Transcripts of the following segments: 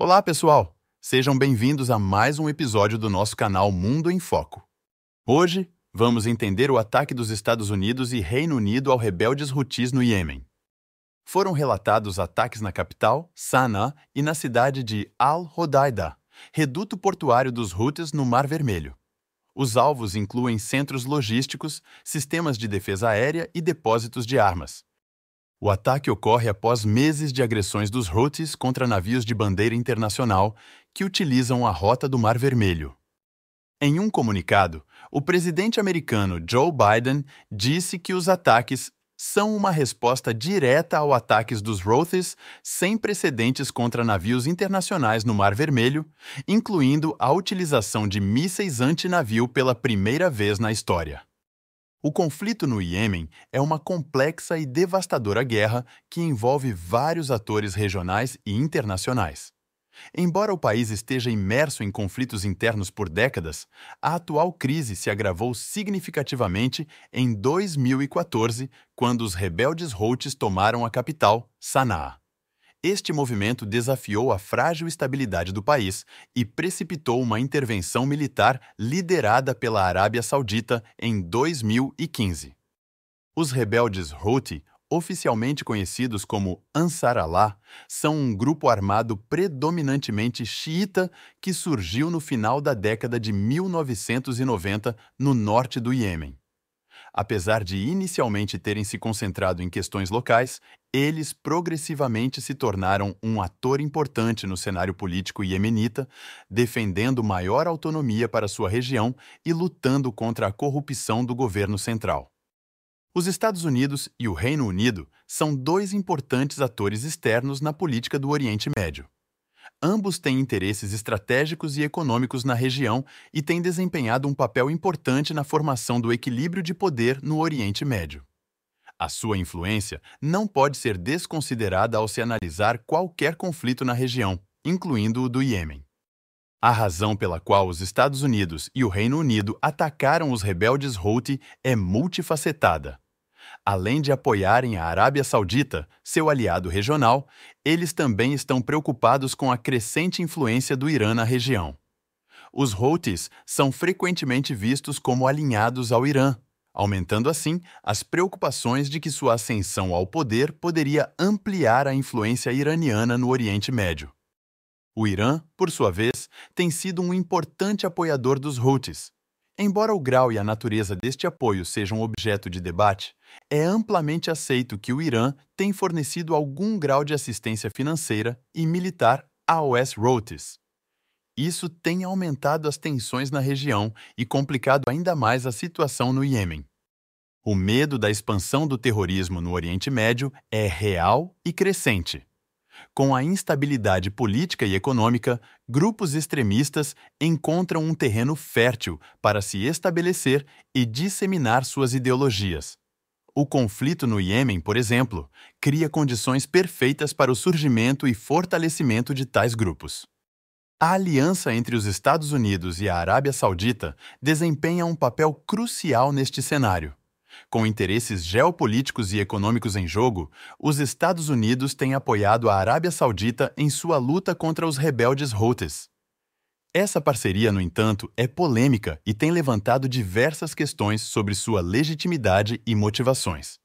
Olá, pessoal! Sejam bem-vindos a mais um episódio do nosso canal Mundo em Foco. Hoje, vamos entender o ataque dos Estados Unidos e Reino Unido ao rebeldes Houthis no Iêmen. Foram relatados ataques na capital, Sanaa, e na cidade de Al-Hodeida, reduto portuário dos Houthis no Mar Vermelho. Os alvos incluem centros logísticos, sistemas de defesa aérea e depósitos de armas. O ataque ocorre após meses de agressões dos Houthis contra navios de bandeira internacional que utilizam a rota do Mar Vermelho. Em um comunicado, o presidente americano Joe Biden disse que os ataques são uma resposta direta aos ataques dos Houthis sem precedentes contra navios internacionais no Mar Vermelho, incluindo a utilização de mísseis antinavio pela primeira vez na história. O conflito no Iêmen é uma complexa e devastadora guerra que envolve vários atores regionais e internacionais. Embora o país esteja imerso em conflitos internos por décadas, a atual crise se agravou significativamente em 2014, quando os rebeldes Houthis tomaram a capital, Sanaa. Este movimento desafiou a frágil estabilidade do país e precipitou uma intervenção militar liderada pela Arábia Saudita em 2015. Os rebeldes Houthi, oficialmente conhecidos como Ansar Allah, são um grupo armado predominantemente xiita que surgiu no final da década de 1990 no norte do Iêmen. Apesar de inicialmente terem se concentrado em questões locais, eles progressivamente se tornaram um ator importante no cenário político iemenita, defendendo maior autonomia para sua região e lutando contra a corrupção do governo central. Os Estados Unidos e o Reino Unido são dois importantes atores externos na política do Oriente Médio. Ambos têm interesses estratégicos e econômicos na região e têm desempenhado um papel importante na formação do equilíbrio de poder no Oriente Médio. A sua influência não pode ser desconsiderada ao se analisar qualquer conflito na região, incluindo o do Iêmen. A razão pela qual os Estados Unidos e o Reino Unido atacaram os rebeldes Houthi é multifacetada. Além de apoiarem a Arábia Saudita, seu aliado regional, eles também estão preocupados com a crescente influência do Irã na região. Os Houthis são frequentemente vistos como alinhados ao Irã, aumentando assim as preocupações de que sua ascensão ao poder poderia ampliar a influência iraniana no Oriente Médio. O Irã, por sua vez, tem sido um importante apoiador dos Houthis. Embora o grau e a natureza deste apoio sejam objeto de debate, é amplamente aceito que o Irã tem fornecido algum grau de assistência financeira e militar aos Houthis. Isso tem aumentado as tensões na região e complicado ainda mais a situação no Iêmen. O medo da expansão do terrorismo no Oriente Médio é real e crescente. Com a instabilidade política e econômica, grupos extremistas encontram um terreno fértil para se estabelecer e disseminar suas ideologias. O conflito no Iêmen, por exemplo, cria condições perfeitas para o surgimento e fortalecimento de tais grupos. A aliança entre os Estados Unidos e a Arábia Saudita desempenha um papel crucial neste cenário. Com interesses geopolíticos e econômicos em jogo, os Estados Unidos têm apoiado a Arábia Saudita em sua luta contra os rebeldes Houthis. Essa parceria, no entanto, é polêmica e tem levantado diversas questões sobre sua legitimidade e motivações.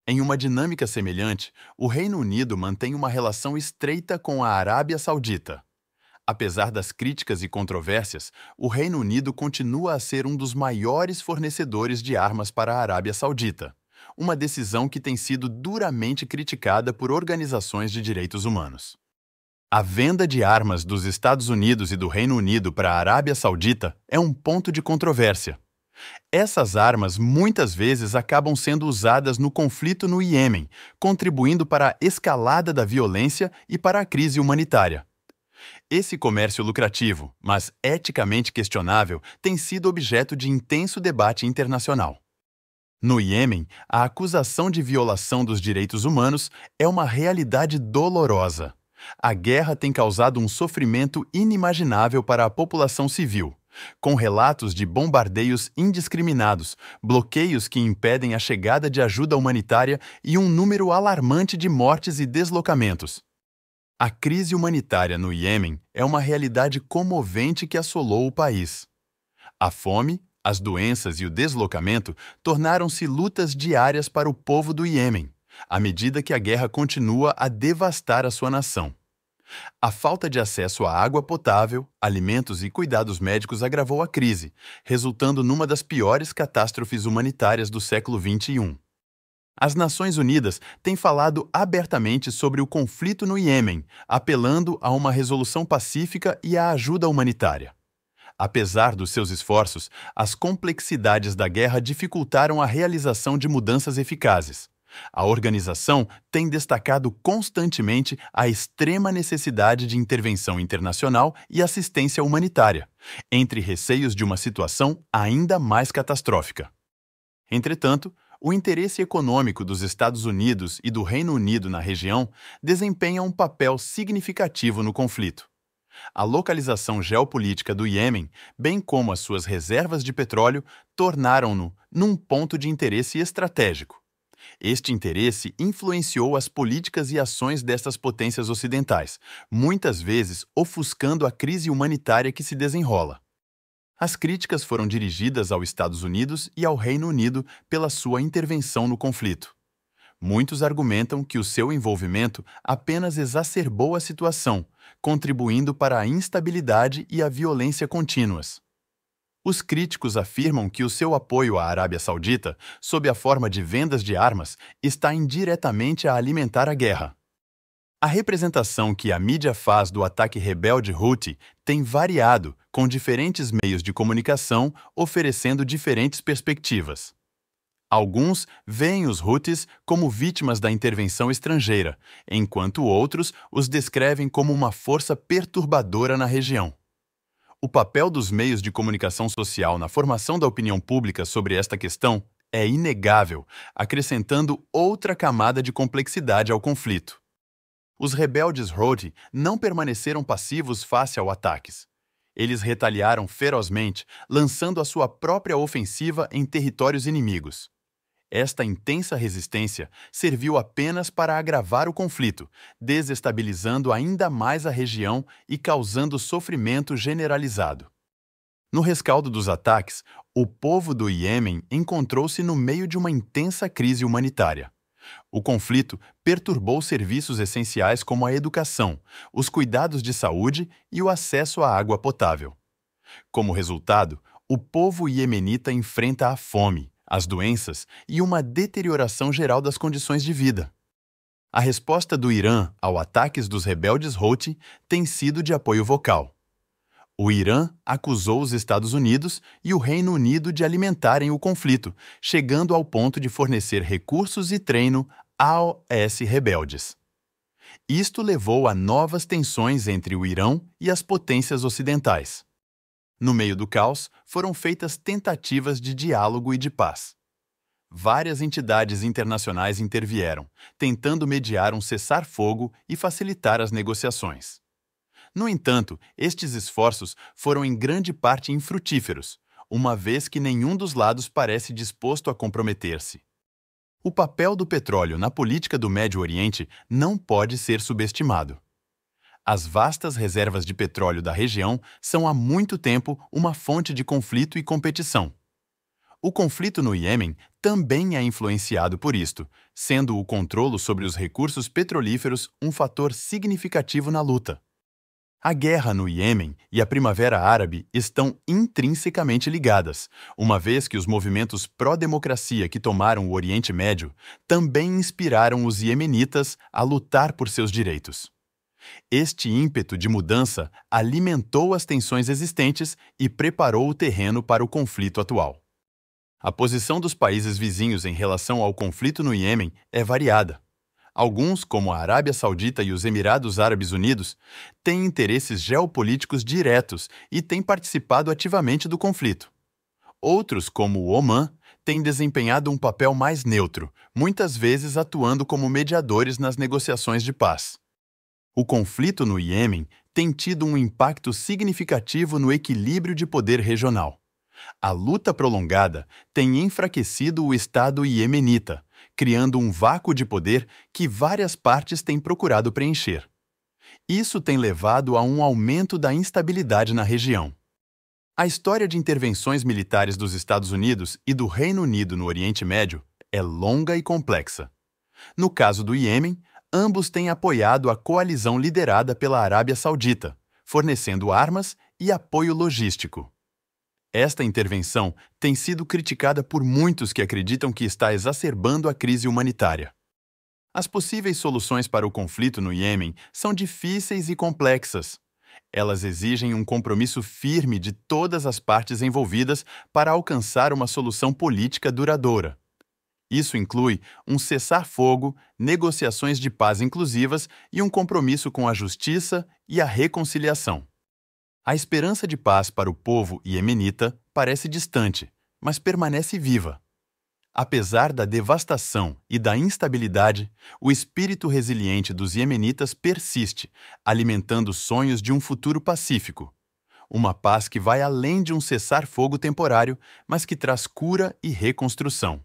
Em uma dinâmica semelhante, o Reino Unido mantém uma relação estreita com a Arábia Saudita. Apesar das críticas e controvérsias, o Reino Unido continua a ser um dos maiores fornecedores de armas para a Arábia Saudita, uma decisão que tem sido duramente criticada por organizações de direitos humanos. A venda de armas dos Estados Unidos e do Reino Unido para a Arábia Saudita é um ponto de controvérsia. Essas armas muitas vezes acabam sendo usadas no conflito no Iêmen, contribuindo para a escalada da violência e para a crise humanitária. Esse comércio lucrativo, mas eticamente questionável, tem sido objeto de intenso debate internacional. No Iêmen, a acusação de violação dos direitos humanos é uma realidade dolorosa. A guerra tem causado um sofrimento inimaginável para a população civil, com relatos de bombardeios indiscriminados, bloqueios que impedem a chegada de ajuda humanitária e um número alarmante de mortes e deslocamentos. A crise humanitária no Iêmen é uma realidade comovente que assolou o país. A fome, as doenças e o deslocamento tornaram-se lutas diárias para o povo do Iêmen, à medida que a guerra continua a devastar a sua nação. A falta de acesso à água potável, alimentos e cuidados médicos agravou a crise, resultando numa das piores catástrofes humanitárias do século XXI. As Nações Unidas têm falado abertamente sobre o conflito no Iêmen, apelando a uma resolução pacífica e à ajuda humanitária. Apesar dos seus esforços, as complexidades da guerra dificultaram a realização de mudanças eficazes. A organização tem destacado constantemente a extrema necessidade de intervenção internacional e assistência humanitária, entre receios de uma situação ainda mais catastrófica. Entretanto, o interesse econômico dos Estados Unidos e do Reino Unido na região desempenha um papel significativo no conflito. A localização geopolítica do Iêmen, bem como as suas reservas de petróleo, tornaram-no num ponto de interesse estratégico. Este interesse influenciou as políticas e ações destas potências ocidentais, muitas vezes ofuscando a crise humanitária que se desenrola. As críticas foram dirigidas aos Estados Unidos e ao Reino Unido pela sua intervenção no conflito. Muitos argumentam que o seu envolvimento apenas exacerbou a situação, contribuindo para a instabilidade e a violência contínuas. Os críticos afirmam que o seu apoio à Arábia Saudita, sob a forma de vendas de armas, está indiretamente a alimentar a guerra. A representação que a mídia faz do ataque rebelde Houthi tem variado, com diferentes meios de comunicação oferecendo diferentes perspectivas. Alguns veem os Houthis como vítimas da intervenção estrangeira, enquanto outros os descrevem como uma força perturbadora na região. O papel dos meios de comunicação social na formação da opinião pública sobre esta questão é inegável, acrescentando outra camada de complexidade ao conflito. Os rebeldes Houthi não permaneceram passivos face aos ataques. Eles retaliaram ferozmente, lançando a sua própria ofensiva em territórios inimigos. Esta intensa resistência serviu apenas para agravar o conflito, desestabilizando ainda mais a região e causando sofrimento generalizado. No rescaldo dos ataques, o povo do Iêmen encontrou-se no meio de uma intensa crise humanitária. O conflito perturbou serviços essenciais como a educação, os cuidados de saúde e o acesso à água potável. Como resultado, o povo iemenita enfrenta a fome, as doenças e uma deterioração geral das condições de vida. A resposta do Irã aos ataques dos rebeldes Houthi tem sido de apoio vocal. O Irã acusou os Estados Unidos e o Reino Unido de alimentarem o conflito, chegando ao ponto de fornecer recursos e treino aos rebeldes. Isto levou a novas tensões entre o Irã e as potências ocidentais. No meio do caos, foram feitas tentativas de diálogo e de paz. Várias entidades internacionais intervieram, tentando mediar um cessar-fogo e facilitar as negociações. No entanto, estes esforços foram em grande parte infrutíferos, uma vez que nenhum dos lados parece disposto a comprometer-se. O papel do petróleo na política do Médio Oriente não pode ser subestimado. As vastas reservas de petróleo da região são há muito tempo uma fonte de conflito e competição. O conflito no Iêmen também é influenciado por isto, sendo o controle sobre os recursos petrolíferos um fator significativo na luta. A guerra no Iêmen e a Primavera Árabe estão intrinsecamente ligadas, uma vez que os movimentos pró-democracia que tomaram o Oriente Médio também inspiraram os iemenitas a lutar por seus direitos. Este ímpeto de mudança alimentou as tensões existentes e preparou o terreno para o conflito atual. A posição dos países vizinhos em relação ao conflito no Iêmen é variada. Alguns, como a Arábia Saudita e os Emirados Árabes Unidos, têm interesses geopolíticos diretos e têm participado ativamente do conflito. Outros, como o Omã, têm desempenhado um papel mais neutro, muitas vezes atuando como mediadores nas negociações de paz. O conflito no Iêmen tem tido um impacto significativo no equilíbrio de poder regional. A luta prolongada tem enfraquecido o Estado iemenita, criando um vácuo de poder que várias partes têm procurado preencher. Isso tem levado a um aumento da instabilidade na região. A história de intervenções militares dos Estados Unidos e do Reino Unido no Oriente Médio é longa e complexa. No caso do Iêmen, ambos têm apoiado a coalizão liderada pela Arábia Saudita, fornecendo armas e apoio logístico. Esta intervenção tem sido criticada por muitos que acreditam que está exacerbando a crise humanitária. As possíveis soluções para o conflito no Iêmen são difíceis e complexas. Elas exigem um compromisso firme de todas as partes envolvidas para alcançar uma solução política duradoura. Isso inclui um cessar-fogo, negociações de paz inclusivas e um compromisso com a justiça e a reconciliação. A esperança de paz para o povo iemenita parece distante, mas permanece viva. Apesar da devastação e da instabilidade, o espírito resiliente dos iemenitas persiste, alimentando sonhos de um futuro pacífico. Uma paz que vai além de um cessar-fogo temporário, mas que traz cura e reconstrução.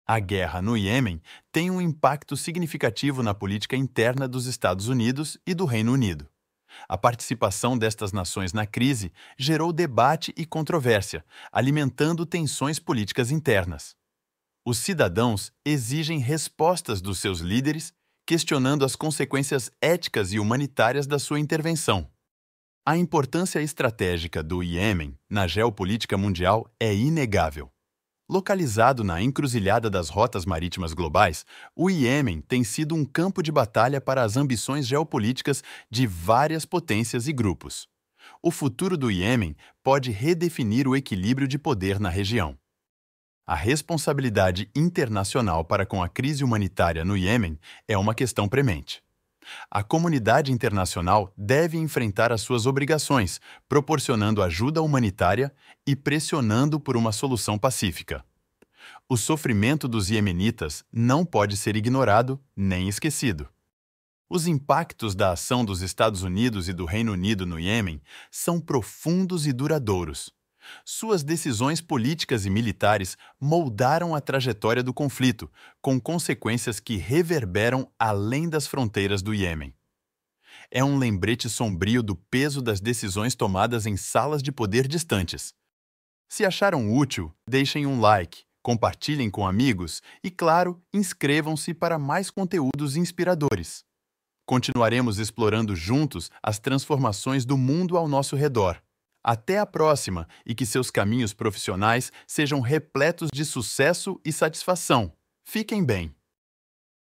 A guerra no Iêmen tem um impacto significativo na política interna dos Estados Unidos e do Reino Unido. A participação destas nações na crise gerou debate e controvérsia, alimentando tensões políticas internas. Os cidadãos exigem respostas dos seus líderes, questionando as consequências éticas e humanitárias da sua intervenção. A importância estratégica do Iêmen na geopolítica mundial é inegável. Localizado na encruzilhada das rotas marítimas globais, o Iêmen tem sido um campo de batalha para as ambições geopolíticas de várias potências e grupos. O futuro do Iêmen pode redefinir o equilíbrio de poder na região. A responsabilidade internacional para com a crise humanitária no Iêmen é uma questão premente. A comunidade internacional deve enfrentar as suas obrigações, proporcionando ajuda humanitária e pressionando por uma solução pacífica. O sofrimento dos iemenitas não pode ser ignorado nem esquecido. Os impactos da ação dos Estados Unidos e do Reino Unido no Iêmen são profundos e duradouros. Suas decisões políticas e militares moldaram a trajetória do conflito, com consequências que reverberam além das fronteiras do Iêmen. É um lembrete sombrio do peso das decisões tomadas em salas de poder distantes. Se acharam útil, deixem um like, compartilhem com amigos e, claro, inscrevam-se para mais conteúdos inspiradores. Continuaremos explorando juntos as transformações do mundo ao nosso redor. Até a próxima e que seus caminhos profissionais sejam repletos de sucesso e satisfação. Fiquem bem!